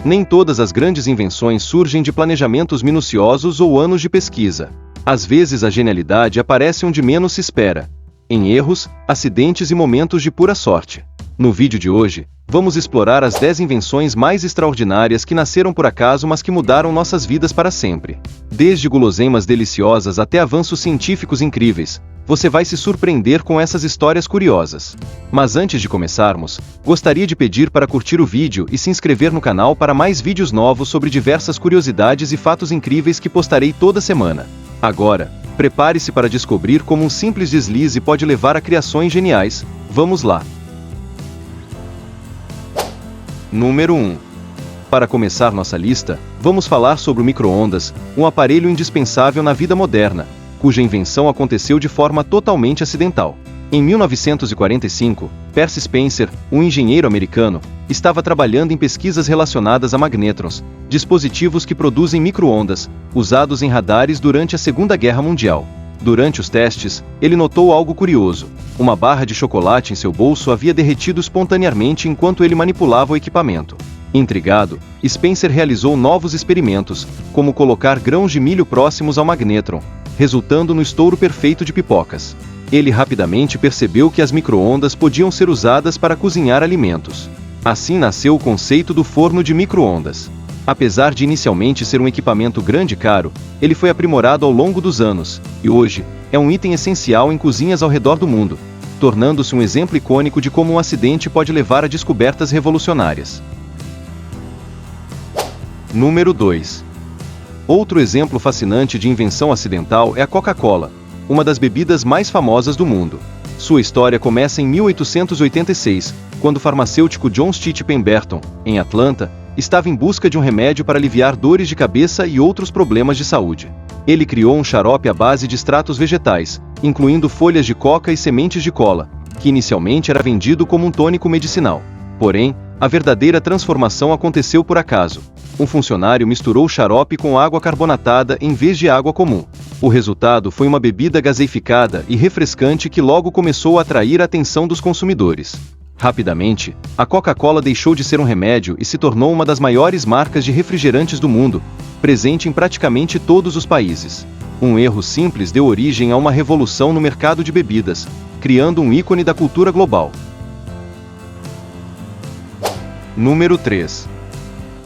Nem todas as grandes invenções surgem de planejamentos minuciosos ou anos de pesquisa. Às vezes a genialidade aparece onde menos se espera, em erros, acidentes e momentos de pura sorte. No vídeo de hoje, vamos explorar as 10 invenções mais extraordinárias que nasceram por acaso mas que mudaram nossas vidas para sempre. Desde guloseimas deliciosas até avanços científicos incríveis, você vai se surpreender com essas histórias curiosas. Mas antes de começarmos, gostaria de pedir para curtir o vídeo e se inscrever no canal para mais vídeos novos sobre diversas curiosidades e fatos incríveis que postarei toda semana. Agora, prepare-se para descobrir como um simples deslize pode levar a criações geniais. Vamos lá! Número 1. Para começar nossa lista, vamos falar sobre o micro-ondas, um aparelho indispensável na vida moderna, cuja invenção aconteceu de forma totalmente acidental. Em 1945, Percy Spencer, um engenheiro americano, estava trabalhando em pesquisas relacionadas a magnétrons, dispositivos que produzem micro-ondas, usados em radares durante a Segunda Guerra Mundial. Durante os testes, ele notou algo curioso. Uma barra de chocolate em seu bolso havia derretido espontaneamente enquanto ele manipulava o equipamento. Intrigado, Spencer realizou novos experimentos, como colocar grãos de milho próximos ao magnetron, resultando no estouro perfeito de pipocas. Ele rapidamente percebeu que as micro-ondas podiam ser usadas para cozinhar alimentos. Assim nasceu o conceito do forno de micro-ondas. Apesar de inicialmente ser um equipamento grande e caro, ele foi aprimorado ao longo dos anos, e hoje, é um item essencial em cozinhas ao redor do mundo, tornando-se um exemplo icônico de como um acidente pode levar a descobertas revolucionárias. Número 2. Outro exemplo fascinante de invenção acidental é a Coca-Cola, uma das bebidas mais famosas do mundo. Sua história começa em 1886, quando o farmacêutico John Stitt Pemberton, em Atlanta, estava em busca de um remédio para aliviar dores de cabeça e outros problemas de saúde. Ele criou um xarope à base de extratos vegetais, incluindo folhas de coca e sementes de cola, que inicialmente era vendido como um tônico medicinal. Porém, a verdadeira transformação aconteceu por acaso. Um funcionário misturou o xarope com água carbonatada em vez de água comum. O resultado foi uma bebida gaseificada e refrescante que logo começou a atrair a atenção dos consumidores. Rapidamente, a Coca-Cola deixou de ser um remédio e se tornou uma das maiores marcas de refrigerantes do mundo, presente em praticamente todos os países. Um erro simples deu origem a uma revolução no mercado de bebidas, criando um ícone da cultura global. Número 3.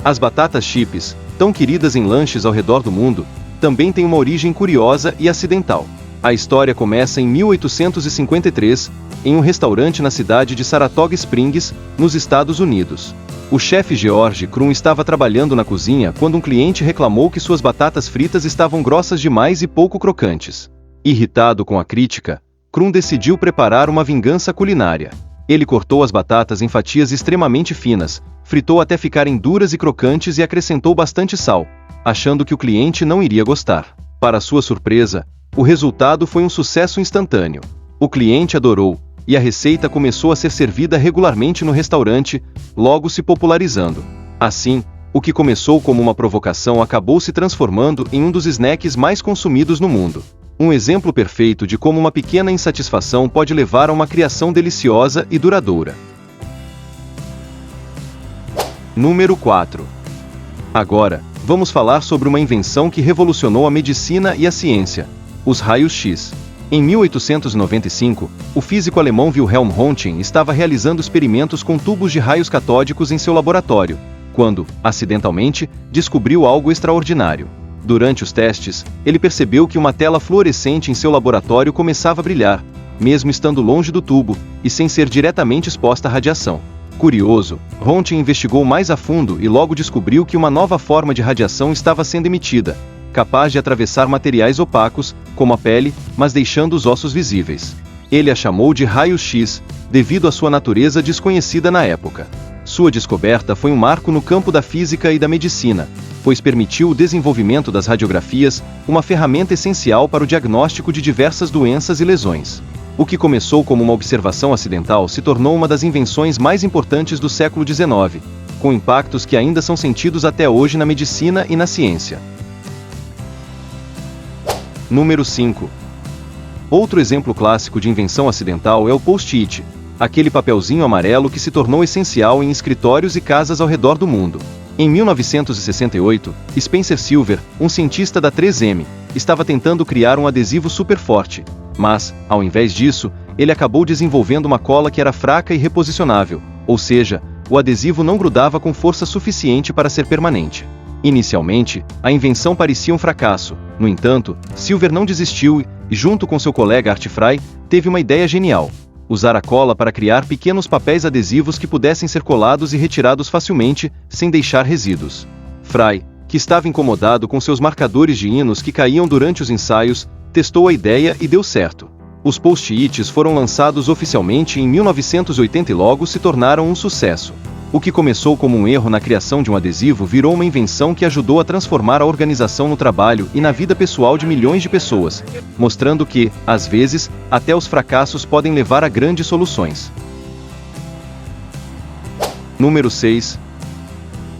As batatas chips, tão queridas em lanches ao redor do mundo, também têm uma origem curiosa e acidental. A história começa em 1853, em um restaurante na cidade de Saratoga Springs, nos Estados Unidos. O chefe George Crum estava trabalhando na cozinha quando um cliente reclamou que suas batatas fritas estavam grossas demais e pouco crocantes. Irritado com a crítica, Crum decidiu preparar uma vingança culinária. Ele cortou as batatas em fatias extremamente finas, fritou até ficarem duras e crocantes e acrescentou bastante sal, achando que o cliente não iria gostar. Para sua surpresa, o resultado foi um sucesso instantâneo. O cliente adorou, e a receita começou a ser servida regularmente no restaurante, logo se popularizando. Assim, o que começou como uma provocação acabou se transformando em um dos snacks mais consumidos no mundo. Um exemplo perfeito de como uma pequena insatisfação pode levar a uma criação deliciosa e duradoura. Número 4. Agora, vamos falar sobre uma invenção que revolucionou a medicina e a ciência: os raios-x. Em 1895, o físico alemão Wilhelm Röntgen estava realizando experimentos com tubos de raios catódicos em seu laboratório, quando, acidentalmente, descobriu algo extraordinário. Durante os testes, ele percebeu que uma tela fluorescente em seu laboratório começava a brilhar, mesmo estando longe do tubo, e sem ser diretamente exposta à radiação. Curioso, Röntgen investigou mais a fundo e logo descobriu que uma nova forma de radiação estava sendo emitida, capaz de atravessar materiais opacos, como a pele, mas deixando os ossos visíveis. Ele a chamou de raio-x, devido à sua natureza desconhecida na época. Sua descoberta foi um marco no campo da física e da medicina, pois permitiu o desenvolvimento das radiografias, uma ferramenta essencial para o diagnóstico de diversas doenças e lesões. O que começou como uma observação acidental se tornou uma das invenções mais importantes do século XIX, com impactos que ainda são sentidos até hoje na medicina e na ciência. Número 5. Outro exemplo clássico de invenção acidental é o post-it, aquele papelzinho amarelo que se tornou essencial em escritórios e casas ao redor do mundo. Em 1968, Spencer Silver, um cientista da 3M, estava tentando criar um adesivo super forte, mas, ao invés disso, ele acabou desenvolvendo uma cola que era fraca e reposicionável, ou seja, o adesivo não grudava com força suficiente para ser permanente. Inicialmente, a invenção parecia um fracasso. No entanto, Silver não desistiu e, junto com seu colega Art Fry, teve uma ideia genial: usar a cola para criar pequenos papéis adesivos que pudessem ser colados e retirados facilmente, sem deixar resíduos. Fry, que estava incomodado com seus marcadores de ímãs que caíam durante os ensaios, testou a ideia e deu certo. Os post-its foram lançados oficialmente em 1980 e logo se tornaram um sucesso. O que começou como um erro na criação de um adesivo virou uma invenção que ajudou a transformar a organização no trabalho e na vida pessoal de milhões de pessoas, mostrando que, às vezes, até os fracassos podem levar a grandes soluções. Número 6.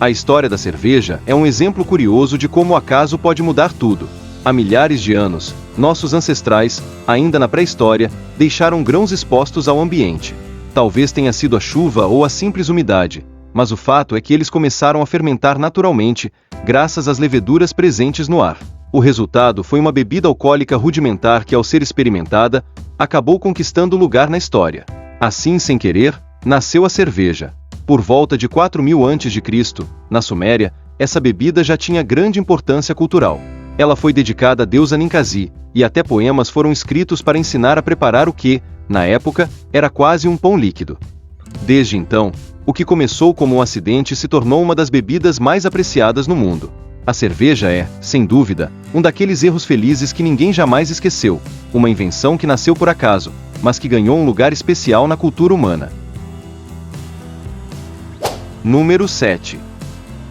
A história da cerveja é um exemplo curioso de como o acaso pode mudar tudo. Há milhares de anos, nossos ancestrais, ainda na pré-história, deixaram grãos expostos ao ambiente. Talvez tenha sido a chuva ou a simples umidade, mas o fato é que eles começaram a fermentar naturalmente, graças às leveduras presentes no ar. O resultado foi uma bebida alcoólica rudimentar que, ao ser experimentada, acabou conquistando lugar na história. Assim, sem querer, nasceu a cerveja. Por volta de 4000 a.C., na Suméria, essa bebida já tinha grande importância cultural. Ela foi dedicada à deusa Ninkasi, e até poemas foram escritos para ensinar a preparar o que, na época, era quase um pão líquido. Desde então, o que começou como um acidente se tornou uma das bebidas mais apreciadas no mundo. A cerveja é, sem dúvida, um daqueles erros felizes que ninguém jamais esqueceu, uma invenção que nasceu por acaso, mas que ganhou um lugar especial na cultura humana. Número 7.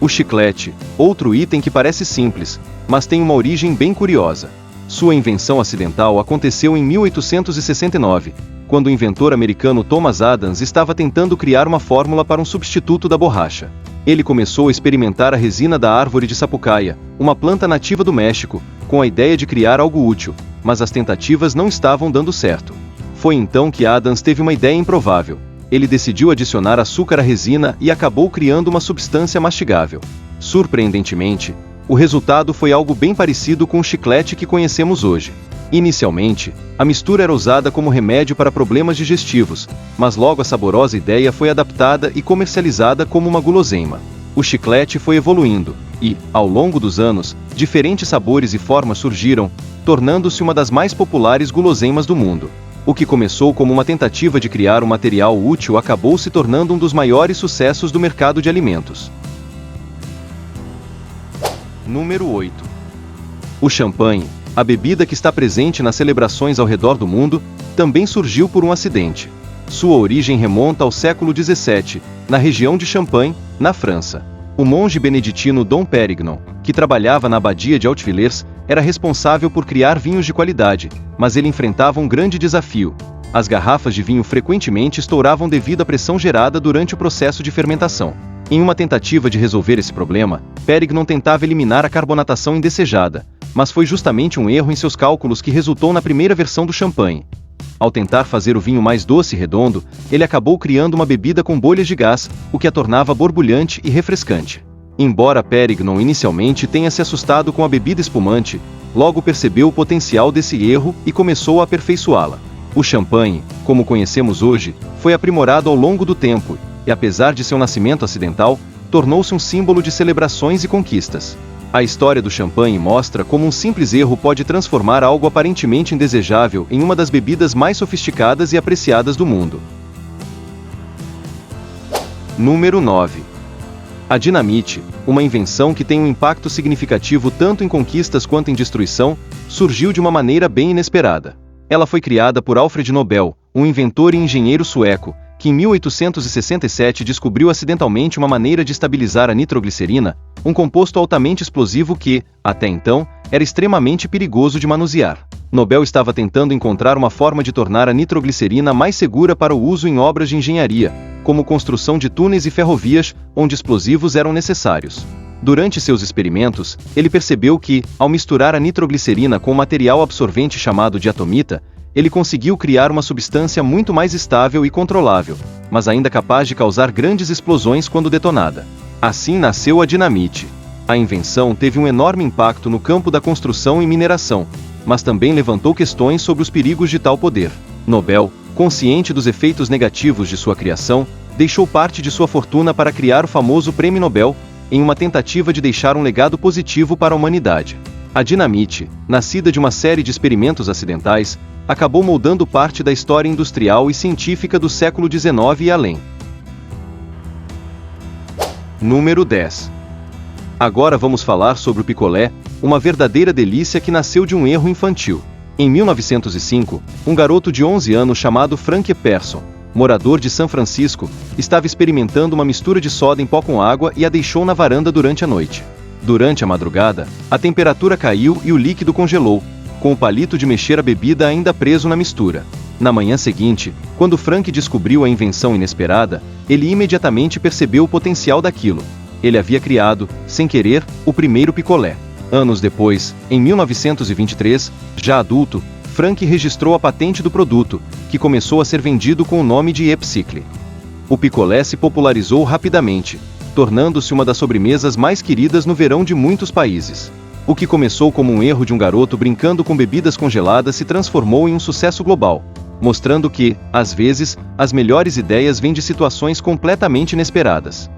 O chiclete, outro item que parece simples, mas tem uma origem bem curiosa. Sua invenção acidental aconteceu em 1869, quando o inventor americano Thomas Adams estava tentando criar uma fórmula para um substituto da borracha. Ele começou a experimentar a resina da árvore de sapucaia, uma planta nativa do México, com a ideia de criar algo útil, mas as tentativas não estavam dando certo. Foi então que Adams teve uma ideia improvável. Ele decidiu adicionar açúcar à resina e acabou criando uma substância mastigável. Surpreendentemente, o resultado foi algo bem parecido com o chiclete que conhecemos hoje. Inicialmente, a mistura era usada como remédio para problemas digestivos, mas logo a saborosa ideia foi adaptada e comercializada como uma guloseima. O chiclete foi evoluindo, e, ao longo dos anos, diferentes sabores e formas surgiram, tornando-se uma das mais populares guloseimas do mundo. O que começou como uma tentativa de criar um material útil acabou se tornando um dos maiores sucessos do mercado de alimentos. Número 8. O champanhe, a bebida que está presente nas celebrações ao redor do mundo, também surgiu por um acidente. Sua origem remonta ao século XVII, na região de Champagne, na França. O monge beneditino Dom Pérignon, que trabalhava na abadia de Hautevillers, era responsável por criar vinhos de qualidade, mas ele enfrentava um grande desafio. As garrafas de vinho frequentemente estouravam devido à pressão gerada durante o processo de fermentação. Em uma tentativa de resolver esse problema, Pérignon tentava eliminar a carbonatação indesejada, mas foi justamente um erro em seus cálculos que resultou na primeira versão do champanhe. Ao tentar fazer o vinho mais doce e redondo, ele acabou criando uma bebida com bolhas de gás, o que a tornava borbulhante e refrescante. Embora Pérignon inicialmente tenha se assustado com a bebida espumante, logo percebeu o potencial desse erro e começou a aperfeiçoá-la. O champanhe, como conhecemos hoje, foi aprimorado ao longo do tempo, e apesar de seu nascimento acidental, tornou-se um símbolo de celebrações e conquistas. A história do champanhe mostra como um simples erro pode transformar algo aparentemente indesejável em uma das bebidas mais sofisticadas e apreciadas do mundo. Número 9. A dinamite, uma invenção que tem um impacto significativo tanto em conquistas quanto em destruição, surgiu de uma maneira bem inesperada. Ela foi criada por Alfred Nobel, um inventor e engenheiro sueco, que em 1867 descobriu acidentalmente uma maneira de estabilizar a nitroglicerina, um composto altamente explosivo que, até então, era extremamente perigoso de manusear. Nobel estava tentando encontrar uma forma de tornar a nitroglicerina mais segura para o uso em obras de engenharia, como construção de túneis e ferrovias, onde explosivos eram necessários. Durante seus experimentos, ele percebeu que, ao misturar a nitroglicerina com um material absorvente chamado diatomita, ele conseguiu criar uma substância muito mais estável e controlável, mas ainda capaz de causar grandes explosões quando detonada. Assim nasceu a dinamite. A invenção teve um enorme impacto no campo da construção e mineração, mas também levantou questões sobre os perigos de tal poder. Nobel, consciente dos efeitos negativos de sua criação, deixou parte de sua fortuna para criar o famoso Prêmio Nobel, em uma tentativa de deixar um legado positivo para a humanidade. A dinamite, nascida de uma série de experimentos acidentais, acabou moldando parte da história industrial e científica do século XIX e além. Número 10. Agora vamos falar sobre o picolé, uma verdadeira delícia que nasceu de um erro infantil. Em 1905, um garoto de 11 anos chamado Frank Pearson, morador de São Francisco, estava experimentando uma mistura de soda em pó com água e a deixou na varanda durante a noite. Durante a madrugada, a temperatura caiu e o líquido congelou, com o palito de mexer a bebida ainda preso na mistura. Na manhã seguinte, quando Frank descobriu a invenção inesperada, ele imediatamente percebeu o potencial daquilo. Ele havia criado, sem querer, o primeiro picolé. Anos depois, em 1923, já adulto, Frank registrou a patente do produto, que começou a ser vendido com o nome de Epsicle. O picolé se popularizou rapidamente, tornando-se uma das sobremesas mais queridas no verão de muitos países. O que começou como um erro de um garoto brincando com bebidas congeladas se transformou em um sucesso global, mostrando que, às vezes, as melhores ideias vêm de situações completamente inesperadas.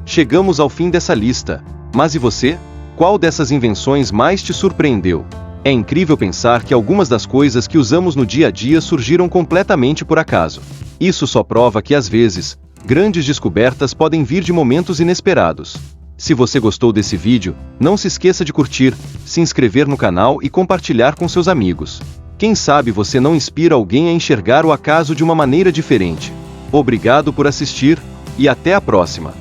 Chegamos ao fim dessa lista, mas e você? Qual dessas invenções mais te surpreendeu? É incrível pensar que algumas das coisas que usamos no dia a dia surgiram completamente por acaso. Isso só prova que, às vezes, grandes descobertas podem vir de momentos inesperados. Se você gostou desse vídeo, não se esqueça de curtir, se inscrever no canal e compartilhar com seus amigos. Quem sabe você não inspira alguém a enxergar o acaso de uma maneira diferente. Obrigado por assistir, e até a próxima!